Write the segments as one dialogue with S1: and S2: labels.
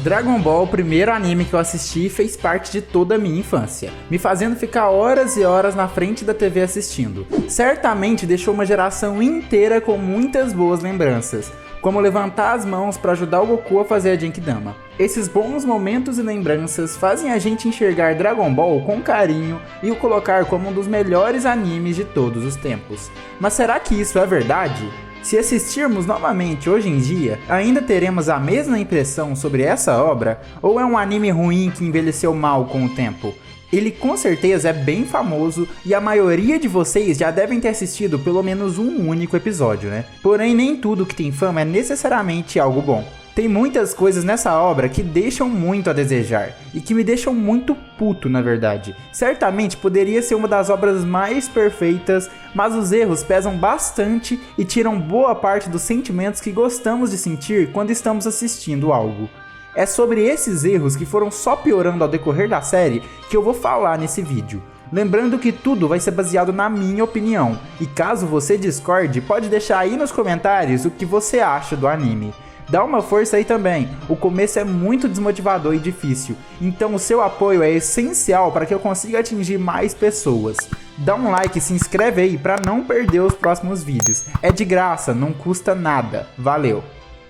S1: Dragon Ball, o primeiro anime que eu assisti, fez parte de toda a minha infância, me fazendo ficar horas e horas na frente da TV assistindo. Certamente deixou uma geração inteira com muitas boas lembranças, como levantar as mãos para ajudar o Goku a fazer a Genkidama. Esses bons momentos e lembranças fazem a gente enxergar Dragon Ball com carinho e o colocar como um dos melhores animes de todos os tempos. Mas será que isso é verdade? Se assistirmos novamente hoje em dia, ainda teremos a mesma impressão sobre essa obra? Ou é um anime ruim que envelheceu mal com o tempo? Ele com certeza é bem famoso e a maioria de vocês já devem ter assistido pelo menos um único episódio, né? Porém, nem tudo que tem fama é necessariamente algo bom. Tem muitas coisas nessa obra que deixam muito a desejar, e que me deixam muito puto, na verdade. Certamente poderia ser uma das obras mais perfeitas, mas os erros pesam bastante e tiram boa parte dos sentimentos que gostamos de sentir quando estamos assistindo algo. É sobre esses erros que foram só piorando ao decorrer da série que eu vou falar nesse vídeo. Lembrando que tudo vai ser baseado na minha opinião, e caso você discorde, pode deixar aí nos comentários o que você acha do anime. Dá uma força aí também, o começo é muito desmotivador e difícil, então o seu apoio é essencial para que eu consiga atingir mais pessoas. Dá um like e se inscreve aí para não perder os próximos vídeos, é de graça, não custa nada, valeu!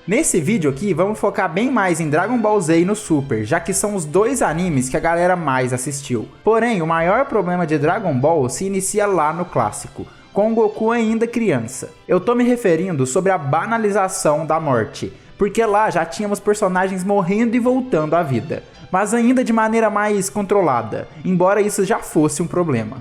S1: Nesse vídeo aqui vamos focar bem mais em Dragon Ball Z e no Super, já que são os dois animes que a galera mais assistiu. Porém, o maior problema de Dragon Ball se inicia lá no clássico, com o Goku ainda criança. Eu tô me referindo sobre a banalização da morte, porque lá já tínhamos personagens morrendo e voltando à vida, mas ainda de maneira mais controlada, embora isso já fosse um problema.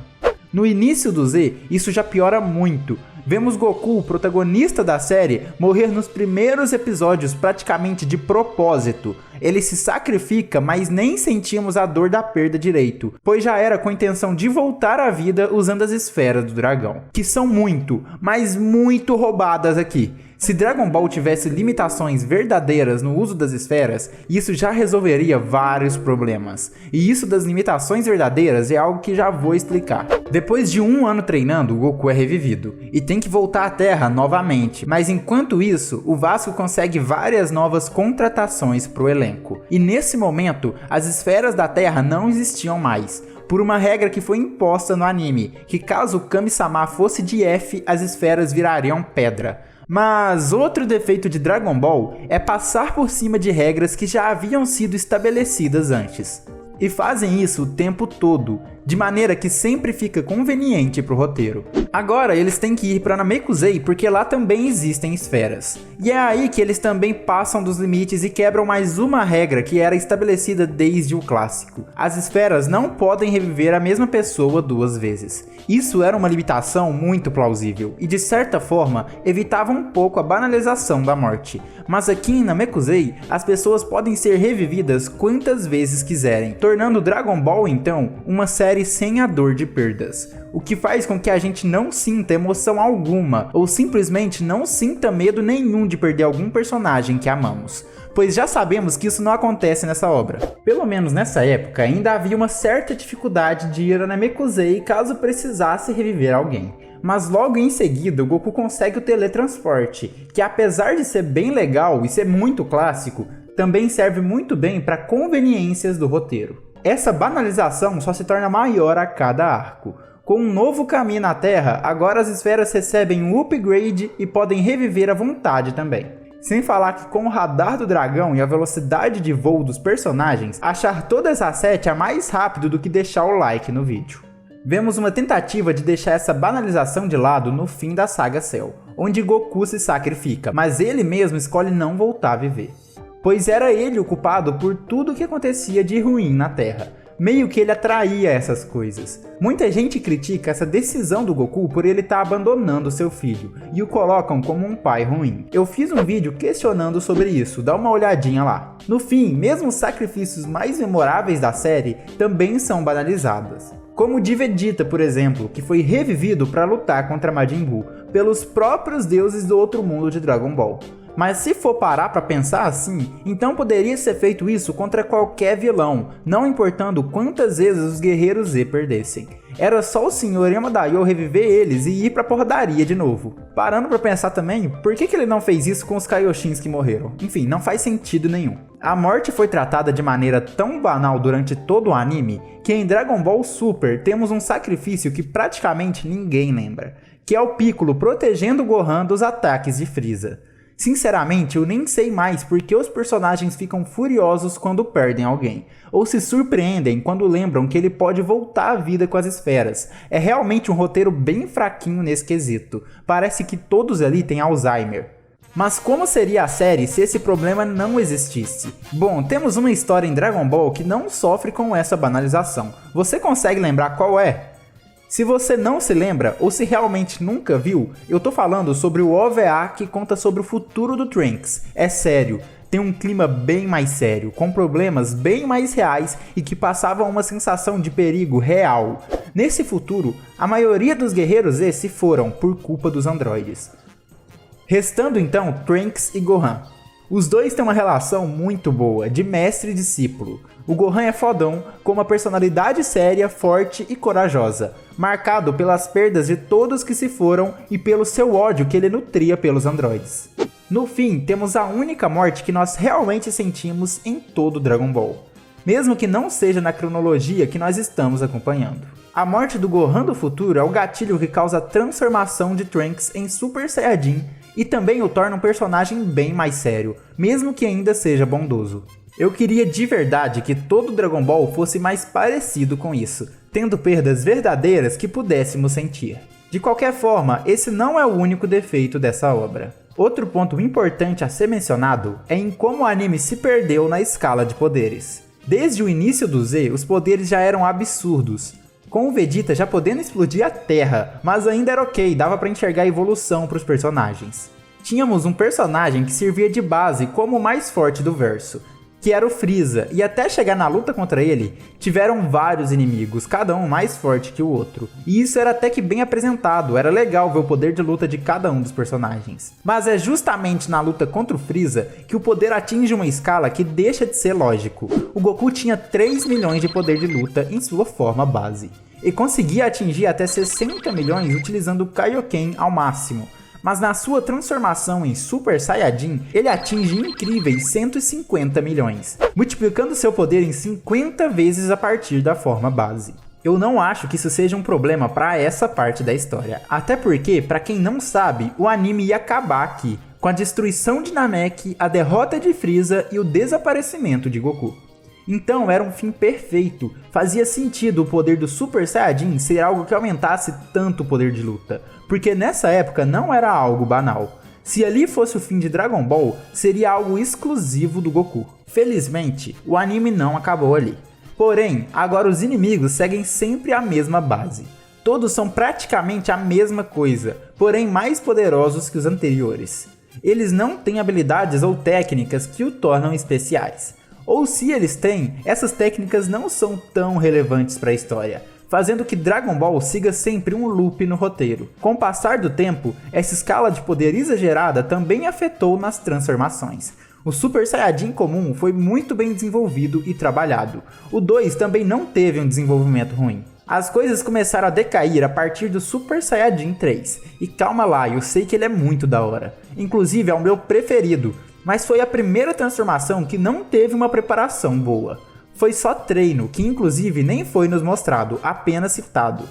S1: No início do Z, isso já piora muito. Vemos Goku, o protagonista da série, morrer nos primeiros episódios praticamente de propósito. Ele se sacrifica, mas nem sentimos a dor da perda direito, pois já era com a intenção de voltar à vida usando as esferas do dragão, que são muito, mas muito roubadas aqui. Se Dragon Ball tivesse limitações verdadeiras no uso das esferas, isso já resolveria vários problemas. E isso das limitações verdadeiras é algo que já vou explicar. Depois de um ano treinando, o Goku é revivido e tem que voltar à Terra novamente. Mas enquanto isso, o Vasco consegue várias novas contratações para o elenco. E nesse momento, as esferas da Terra não existiam mais, por uma regra que foi imposta no anime, que caso o Kami-sama fosse de F, as esferas virariam pedra. Mas outro defeito de Dragon Ball é passar por cima de regras que já haviam sido estabelecidas antes. E fazem isso o tempo todo, de maneira que sempre fica conveniente pro roteiro. Agora eles têm que ir para Namekusei porque lá também existem esferas. E é aí que eles também passam dos limites e quebram mais uma regra que era estabelecida desde o clássico. As esferas não podem reviver a mesma pessoa duas vezes. Isso era uma limitação muito plausível e de certa forma evitava um pouco a banalização da morte. Mas aqui em Namekusei, as pessoas podem ser revividas quantas vezes quiserem, tornando Dragon Ball então uma série sem a dor de perdas, o que faz com que a gente não sinta emoção alguma ou simplesmente não sinta medo nenhum de perder algum personagem que amamos, pois já sabemos que isso não acontece nessa obra. Pelo menos nessa época ainda havia uma certa dificuldade de ir a Namekusei caso precisasse reviver alguém. Mas logo em seguida o Goku consegue o teletransporte, que apesar de ser bem legal e ser muito clássico, também serve muito bem para conveniências do roteiro. Essa banalização só se torna maior a cada arco. Com um novo caminho na Terra, agora as esferas recebem um upgrade e podem reviver à vontade também. Sem falar que com o radar do dragão e a velocidade de voo dos personagens, achar todas as 7 é mais rápido do que deixar o like no vídeo. Vemos uma tentativa de deixar essa banalização de lado no fim da saga Cell, onde Goku se sacrifica, mas ele mesmo escolhe não voltar a viver. Pois era ele o culpado por tudo o que acontecia de ruim na Terra. Meio que ele atraía essas coisas. Muita gente critica essa decisão do Goku por ele estar abandonando seu filho, e o colocam como um pai ruim. Eu fiz um vídeo questionando sobre isso, dá uma olhadinha lá. No fim, mesmo os sacrifícios mais memoráveis da série também são banalizados. Como o de Vegeta, por exemplo, que foi revivido para lutar contra Majin Buu pelos próprios deuses do outro mundo de Dragon Ball. Mas se for parar pra pensar assim, então poderia ser feito isso contra qualquer vilão, não importando quantas vezes os guerreiros Z perdessem. Era só o Sr. Yamadayo reviver eles e ir pra porradaria de novo. Parando pra pensar também, por que ele não fez isso com os Kaioshins que morreram? Enfim, não faz sentido nenhum. A morte foi tratada de maneira tão banal durante todo o anime, que em Dragon Ball Super temos um sacrifício que praticamente ninguém lembra, que é o Piccolo protegendo o Gohan dos ataques de Frieza. Sinceramente, eu nem sei mais porque os personagens ficam furiosos quando perdem alguém, ou se surpreendem quando lembram que ele pode voltar à vida com as esferas. É realmente um roteiro bem fraquinho nesse quesito, parece que todos ali têm Alzheimer. Mas como seria a série se esse problema não existisse? Bom, temos uma história em Dragon Ball que não sofre com essa banalização. Você consegue lembrar qual é? Se você não se lembra, ou se realmente nunca viu, eu tô falando sobre o OVA que conta sobre o futuro do Trunks. É sério, tem um clima bem mais sério, com problemas bem mais reais e que passavam uma sensação de perigo real. Nesse futuro, a maioria dos guerreiros Z se foram por culpa dos androides. Restando então Trunks e Gohan. Os dois têm uma relação muito boa, de mestre e discípulo. O Gohan é fodão, com uma personalidade séria, forte e corajosa, marcado pelas perdas de todos que se foram e pelo seu ódio que ele nutria pelos androides. No fim, temos a única morte que nós realmente sentimos em todo Dragon Ball, mesmo que não seja na cronologia que nós estamos acompanhando. A morte do Gohan do futuro é o gatilho que causa a transformação de Trunks em Super Saiyajin e também o torna um personagem bem mais sério, mesmo que ainda seja bondoso. Eu queria de verdade que todo Dragon Ball fosse mais parecido com isso, tendo perdas verdadeiras que pudéssemos sentir. De qualquer forma, esse não é o único defeito dessa obra. Outro ponto importante a ser mencionado é em como o anime se perdeu na escala de poderes. Desde o início do Z, os poderes já eram absurdos, com o Vegeta já podendo explodir a Terra, mas ainda era ok, dava pra enxergar a evolução pros personagens. Tínhamos um personagem que servia de base como o mais forte do verso, que era o Frieza, e até chegar na luta contra ele, tiveram vários inimigos, cada um mais forte que o outro. E isso era até que bem apresentado, era legal ver o poder de luta de cada um dos personagens. Mas é justamente na luta contra o Frieza que o poder atinge uma escala que deixa de ser lógico. O Goku tinha 3 milhões de poder de luta em sua forma base, e conseguia atingir até 60 milhões utilizando o Kaioken ao máximo. Mas na sua transformação em Super Saiyajin, ele atinge incríveis 150 milhões, multiplicando seu poder em 50 vezes a partir da forma base. Eu não acho que isso seja um problema para essa parte da história, até porque, para quem não sabe, o anime ia acabar aqui, com a destruição de Namek, a derrota de Frieza e o desaparecimento de Goku. Então era um fim perfeito, fazia sentido o poder do Super Saiyajin ser algo que aumentasse tanto o poder de luta, porque nessa época não era algo banal. Se ali fosse o fim de Dragon Ball, seria algo exclusivo do Goku. Felizmente, o anime não acabou ali. Porém, agora os inimigos seguem sempre a mesma base. Todos são praticamente a mesma coisa, porém mais poderosos que os anteriores. Eles não têm habilidades ou técnicas que o tornam especiais. Ou se eles têm, essas técnicas não são tão relevantes para a história, fazendo que Dragon Ball siga sempre um loop no roteiro. Com o passar do tempo, essa escala de poder exagerada também afetou nas transformações. O Super Saiyajin comum foi muito bem desenvolvido e trabalhado. O 2 também não teve um desenvolvimento ruim. As coisas começaram a decair a partir do Super Saiyajin 3. E calma lá, eu sei que ele é muito da hora. Inclusive é o meu preferido. Mas foi a primeira transformação que não teve uma preparação boa. Foi só treino, que inclusive nem foi nos mostrado, apenas citado.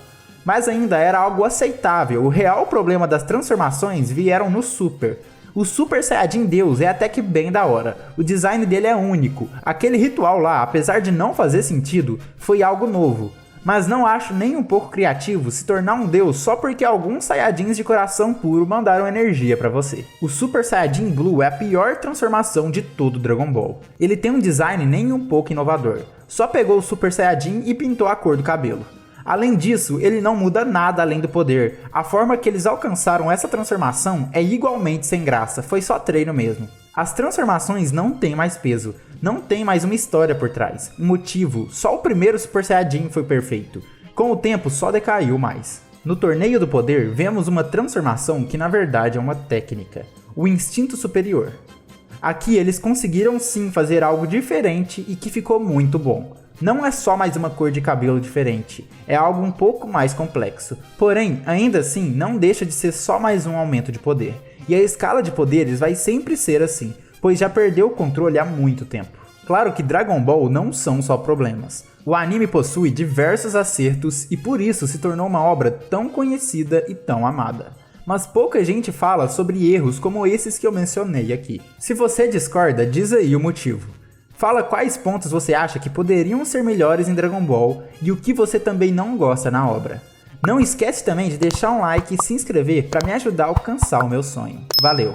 S1: Mas ainda era algo aceitável, o real problema das transformações vieram no Super. O Super Saiyajin Deus é até que bem da hora, o design dele é único, aquele ritual lá, apesar de não fazer sentido, foi algo novo. Mas não acho nem um pouco criativo se tornar um deus só porque alguns Saiyajins de coração puro mandaram energia pra você. O Super Saiyajin Blue é a pior transformação de todo Dragon Ball. Ele tem um design nem um pouco inovador. Só pegou o Super Saiyajin e pintou a cor do cabelo. Além disso, ele não muda nada além do poder. A forma que eles alcançaram essa transformação é igualmente sem graça, foi só treino mesmo. As transformações não têm mais peso, não tem mais uma história por trás, um motivo, só o primeiro Super Saiyajin foi perfeito. Com o tempo só decaiu mais. No Torneio do Poder, vemos uma transformação que na verdade é uma técnica. o instinto superior. Aqui eles conseguiram sim fazer algo diferente e que ficou muito bom. Não é só mais uma cor de cabelo diferente, é algo um pouco mais complexo. Porém, ainda assim, não deixa de ser só mais um aumento de poder. E a escala de poderes vai sempre ser assim, pois já perdeu o controle há muito tempo. Claro que Dragon Ball não são só problemas. O anime possui diversos acertos e por isso se tornou uma obra tão conhecida e tão amada. Mas pouca gente fala sobre erros como esses que eu mencionei aqui. Se você discorda, diz aí o motivo. Fala quais pontos você acha que poderiam ser melhores em Dragon Ball e o que você também não gosta na obra. Não esquece também de deixar um like e se inscrever para me ajudar a alcançar o meu sonho. Valeu!